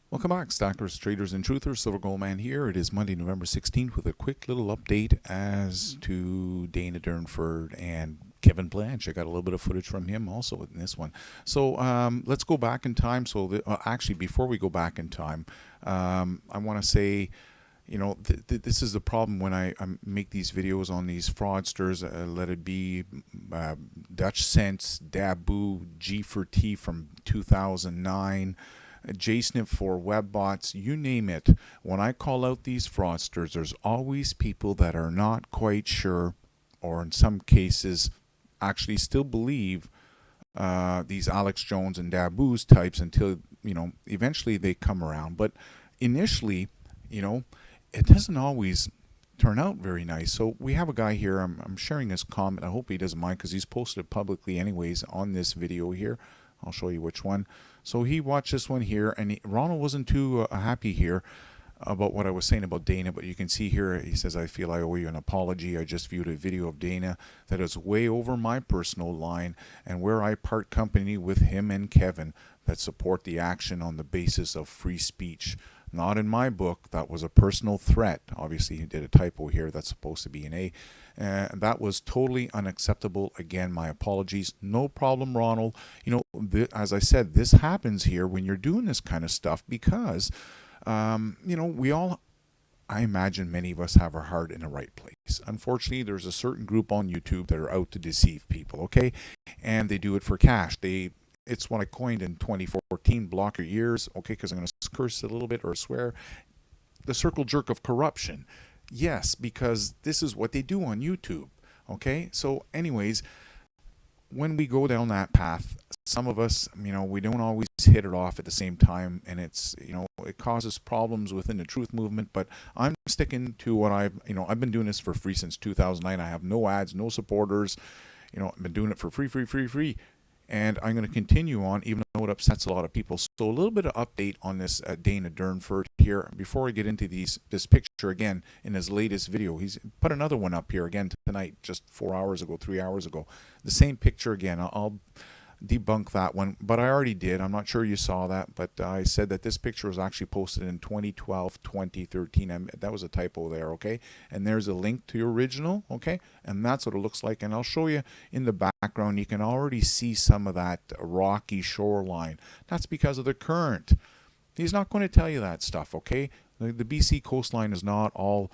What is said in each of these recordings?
Welcome back, stackers, traders, and truthers. Silver Gold Man here. It is Monday, November 16th, with a quick little update as to Dana Durnford and Kevin Blanch. I got a little bit of footage from him also in this one. So let's go back in time. So actually, before we go back in time, I want to say, this is the problem when I make these videos on these fraudsters. Let it be Dutch Sense, Dabu, G4T from 2009. JSNIP for webbots, you name it. When I call out these fraudsters, there's always people that are not quite sure, or in some cases, actually still believe these Alex Jones and Dabu's types until, eventually they come around. But initially, it doesn't always turn out very nice. So we have a guy here. I'm sharing his comment. I hope he doesn't mind because he's posted it publicly anyways on this video here. I'll show you which one. So he watched this one here, and Ronald wasn't too happy here about what I was saying about Dana, but you can see here, he says, I feel I owe you an apology. I just viewed a video of Dana that is way over my personal line, and where I part company with him and Kevin that support the action on the basis of free speech. Not in my book. That was a personal threat. Obviously, he did a typo here. That's supposed to be an A. That was totally unacceptable. Again, my apologies. No problem, Ronald. As I said, this happens here when you're doing this kind of stuff because, we all, I imagine many of us have our heart in the right place. Unfortunately, there's a certain group on YouTube that are out to deceive people, okay? And they do it for cash. It's what I coined in 2014, block your ears, okay, because I'm going to curse a little bit or swear. The circle jerk of corruption. Yes, because this is what they do on YouTube, okay? So anyways, when we go down that path, some of us, we don't always hit it off at the same time, and it causes problems within the truth movement, but I'm sticking to what I've been doing this for free since 2009. I have no ads, no supporters. I've been doing it for free. And I'm going to continue on, even though it upsets a lot of people. So a little bit of update on this Dana Durnford here. Before I get into this picture again in his latest video, he's put another one up here again tonight, just 3 hours ago. The same picture again. I'll debunk that one, but I already did. I'm not sure you saw that, but I said that this picture was actually posted in 2012, 2013. That was a typo there, okay? And there's a link to your original, okay? And that's what it looks like. And I'll show you in the background. You can already see some of that rocky shoreline. That's because of the current. He's not going to tell you that stuff, okay? The BC coastline is not all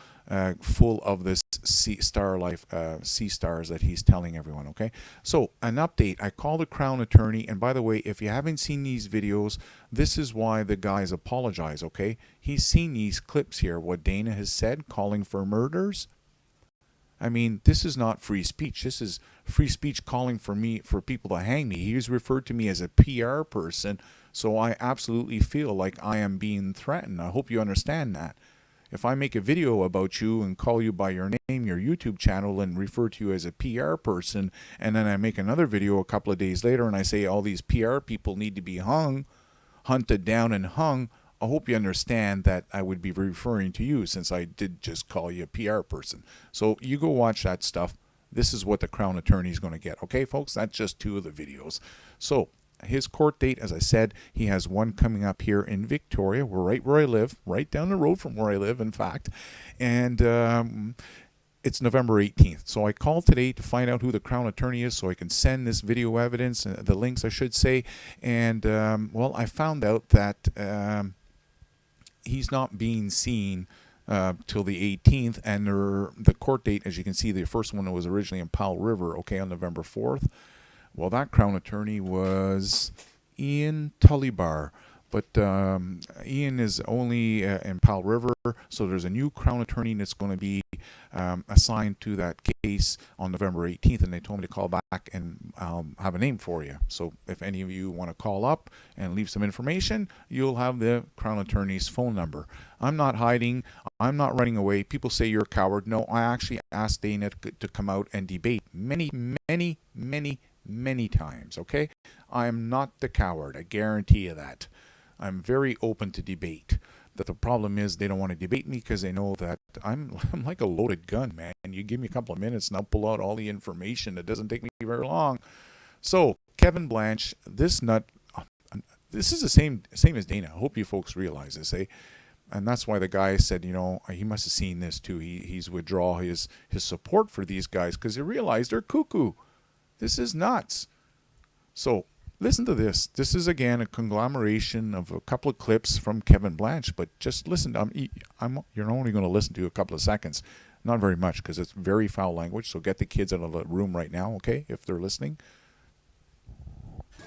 full of this sea stars that he's telling everyone, okay? So, an update. I called the Crown Attorney, and by the way, if you haven't seen these videos, this is why the guys apologize, okay? He's seen these clips here, what Dana has said, calling for murders. I mean, this is not free speech. This is free speech calling for people to hang me. He's referred to me as a PR person, so I absolutely feel like I am being threatened. I hope you understand that. If I make a video about you and call you by your name, your YouTube channel, and refer to you as a PR person, and then I make another video a couple of days later and I say all these PR people need to be hunted down and hung, I hope you understand that I would be referring to you since I did just call you a PR person. So you go watch that stuff. This is what the Crown Attorney is going to get. Okay, folks? That's just 2 of the videos. So his court date, as I said, he has one coming up here in Victoria, right where I live, right down the road from where I live, in fact. And it's November 18th. So I called today to find out who the Crown Attorney is so I can send this video evidence, the links I should say. And, well, I found out that he's not being seen till the 18th, and the court date, as you can see, the first one was originally in Powell River, okay, on November 4th. Well, that Crown Attorney was Ian Tullybar, but Ian is only in Powell River, so there's a new Crown Attorney that's going to be assigned to that case on November 18th, and they told me to call back and have a name for you. So if any of you want to call up and leave some information, you'll have the Crown Attorney's phone number. I'm not hiding. I'm not running away. People say you're a coward. No, I actually asked Dana to come out and debate many times, okay? I am not the coward. I guarantee you that. I'm very open to debate. That the problem is they don't want to debate me because they know that I'm like a loaded gun, man. You give me a couple of minutes and I'll pull out all the information. It doesn't take me very long. So, Kevin Blanch, this nut, this is the same as Dana. I hope you folks realize this, eh? And that's why the guy said, you know, he must have seen this too. He's withdraw his support for these guys because he realized they're cuckoo. This is nuts. So listen to this. This is again a conglomeration of a couple of clips from Kevin Blanch, but just listen. You're only going to listen to a couple of seconds, not very much, because it's very foul language. So get the kids out of the room right now, okay? If they're listening.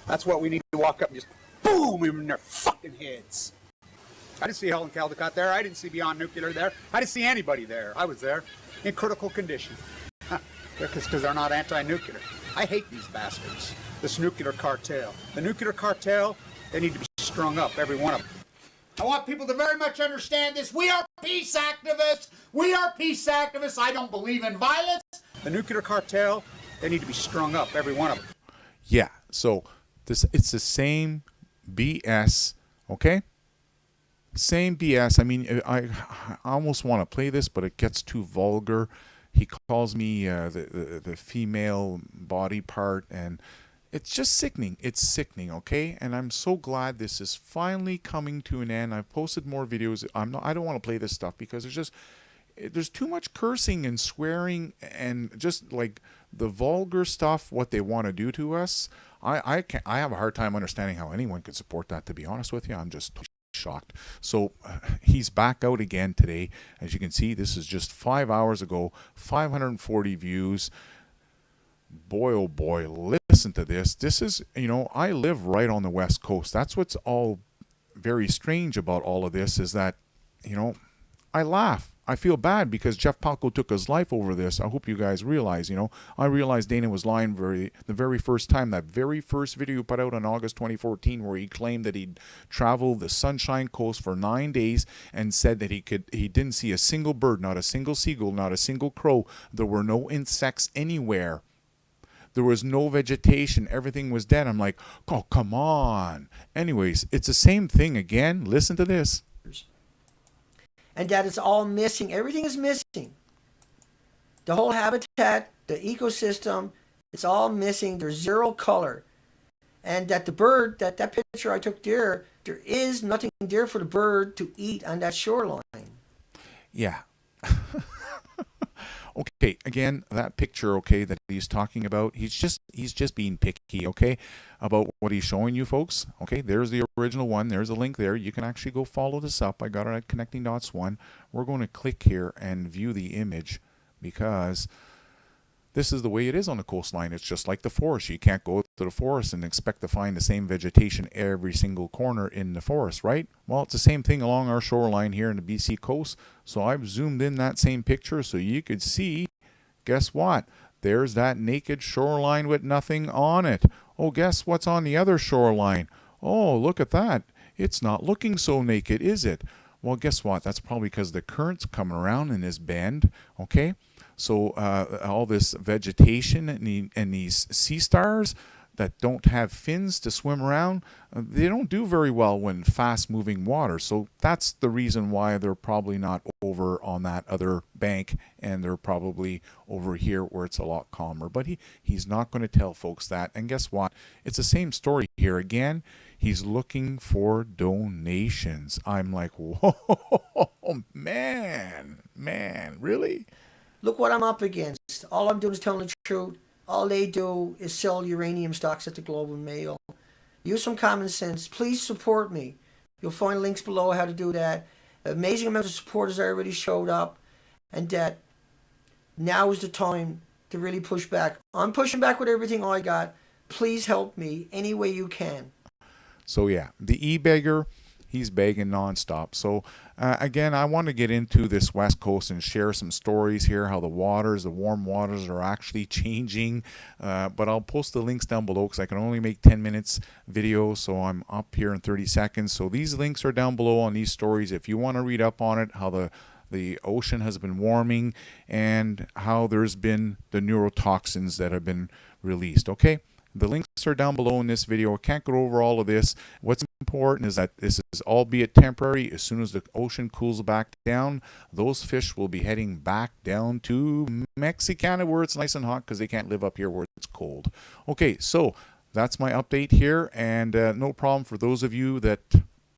That's what we need to walk up and just boom in their fucking heads. I didn't see Helen Caldecott there. I didn't see Beyond Nuclear there. I didn't see anybody there. I was there in critical condition. Because they're not anti-nuclear. I hate these bastards. This nuclear cartel. The nuclear cartel, they need to be strung up, every one of them. I want people to very much understand this. We are peace activists. We are peace activists. I don't believe in violence. The nuclear cartel, they need to be strung up, every one of them. Yeah, so it's the same BS, okay? Same BS. I mean, I almost want to play this, but it gets too vulgar. He calls me the female body part, and it's just sickening. It's sickening, okay? And I'm so glad this is finally coming to an end. I've posted more videos. I don't want to play this stuff because there's too much cursing and swearing and just like the vulgar stuff, what they want to do to us. I have a hard time understanding how anyone could support that, to be honest with you. I'm just shocked. So he's back out again today. As you can see, this is just 5 hours ago, 540 views. Boy, oh boy, listen to this. This is, you know, I live right on the West Coast. That's what's all very strange about all of this is that, you know, I laugh. I feel bad because Jeff Palco took his life over this. I hope you guys realize, you know, I realized Dana was lying the very first time. That very first video put out in August 2014 where he claimed that he'd traveled the Sunshine Coast for 9 days and said that he didn't see a single bird, not a single seagull, not a single crow. There were no insects anywhere. There was no vegetation. Everything was dead. I'm like, oh, come on. Anyways, it's the same thing again. Listen to this. And that it's all missing. Everything is missing. The whole habitat, the ecosystem, it's all missing. There's zero color. And that the bird, that picture I took there is nothing there for the bird to eat on that shoreline. Yeah. Okay, again, that picture, okay, that he's talking about, he's just being picky, okay, about what he's showing you folks. Okay, there's the original one. There's a link there. You can actually go follow this up. I got it at Connecting Dots 1. We're going to click here and view the image because this is the way it is on the coastline. It's just like the forest. You can't go to the forest and expect to find the same vegetation every single corner in the forest, right? Well, it's the same thing along our shoreline here in the BC coast. So I've zoomed in that same picture so you could see, guess what? There's that naked shoreline with nothing on it. Oh, guess what's on the other shoreline? Oh, look at that. It's not looking so naked, is it? Well, guess what? That's probably because the current's coming around in this bend, okay? So all this vegetation and these sea stars that don't have fins to swim around, they don't do very well when fast-moving water. So that's the reason why they're probably not over on that other bank, and they're probably over here where it's a lot calmer. But he's not going to tell folks that. And guess what? It's the same story here again. He's looking for donations. I'm like, whoa, man, really? Look what I'm up against. All I'm doing is telling the truth. All they do is sell uranium stocks at the Globe and Mail. Use some common sense. Please support me. You'll find links below how to do that. Amazing amount of supporters already showed up, and that now is the time to really push back. I'm pushing back with everything I got. Please help me any way you can. So yeah, the e-beggar, he's begging nonstop. So again, I want to get into this West Coast and share some stories here, how the warm waters are actually changing. But I'll post the links down below because I can only make 10 minutes video, so I'm up here in 30 seconds. So these links are down below on these stories if you want to read up on it, how the ocean has been warming and how there's been the neurotoxins that have been released, okay? The links are down below in this video. I can't go over all of this. What's important is that this is albeit temporary. As soon as the ocean cools back down, those fish will be heading back down to Mexicana where it's nice and hot because they can't live up here where it's cold. Okay, so that's my update here, and no problem for those of you that